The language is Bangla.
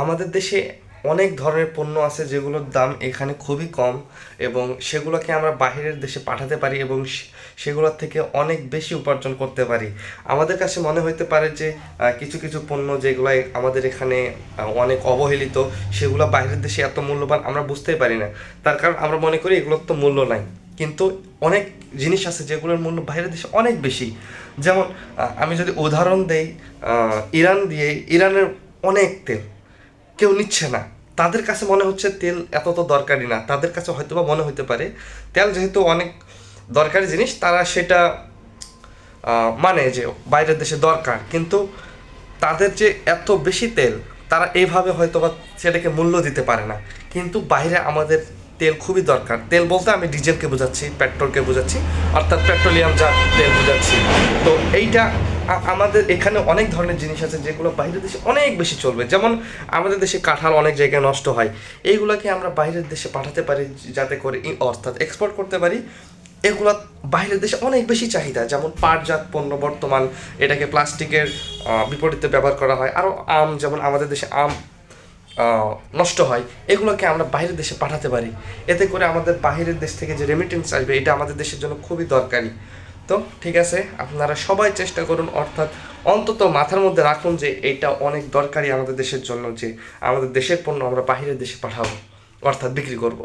আমাদের দেশে অনেক ধরনের পণ্য আছে যেগুলোর দাম এখানে খুবই কম, এবং সেগুলোকে আমরা বাইরের দেশে পাঠাতে পারি এবং সেগুলোর থেকে অনেক বেশি উপার্জন করতে পারি। আমাদের কাছে মনে হতে পারে যে কিছু কিছু পণ্য যেগুলো আমাদের এখানে অনেক অবহেলিত, সেগুলো বাইরের দেশে এত মূল্যবান আমরা বুঝতেই পারি না। তার কারণ আমরা মনে করি এগুলোর তো মূল্য নাই, কিন্তু অনেক জিনিস আছে যেগুলোর মূল্য বাইরের দেশে অনেক বেশি। যেমন আমি যদি উদাহরণ দেই, ইরানের অনেক তেল কেউ নিচ্ছে না। তাদের কাছে মনে হচ্ছে তেল এত তো দরকারি না, তাদের কাছে হয়তো বা মনে হতে পারে তেল যেহেতু অনেক দরকারি জিনিস, তারা সেটা মানে যে বাইরের দেশে দরকার, কিন্তু তাদের যে এত বেশি তেল, তারা এইভাবে হয়তো বা সেটাকে মূল্য দিতে পারে না। কিন্তু বাইরে আমাদের তেল খুবই দরকার। তেল বলতে আমি ডিজেলকে বোঝাচ্ছি, পেট্রোলকে বোঝাচ্ছি, অর্থাৎ পেট্রোলিয়াম জাত তেল বোঝাচ্ছি। তো এইটা আমাদের এখানে অনেক ধরনের জিনিস আছে যেগুলো বাইরের দেশে অনেক বেশি চলবে। যেমন আমাদের দেশে কাঁঠাল অনেক জায়গায় নষ্ট হয়, এইগুলোকে আমরা বাইরের দেশে পাঠাতে পারি যাতে করে অর্থাৎ এক্সপোর্ট করতে পারি। এগুলো বাইরের দেশে অনেক বেশি চাহিদা। যেমন পাটজাত পণ্য বর্তমান, এটাকে প্লাস্টিকের বিপরীতে ব্যবহার করা হয়। আরও আম, যেমন আমাদের দেশে আম নষ্ট হয়, এগুলোকে আমরা বাইরের দেশে পাঠাতে পারি। এতে করে আমাদের বাইরের দেশ থেকে যে রেমিটেন্স আসবে, এটা আমাদের দেশের জন্য খুবই দরকারি। তো ঠিক আছে, আপনারা সবাই চেষ্টা করুন, অর্থাৎ অন্তত মাথার মধ্যে রাখুন যে এইটা অনেক দরকারি আমাদের দেশের জন্য, যে আমাদের দেশের পণ্য আমরা বাইরের দেশে পাঠাবো, অর্থাৎ বিক্রি করব।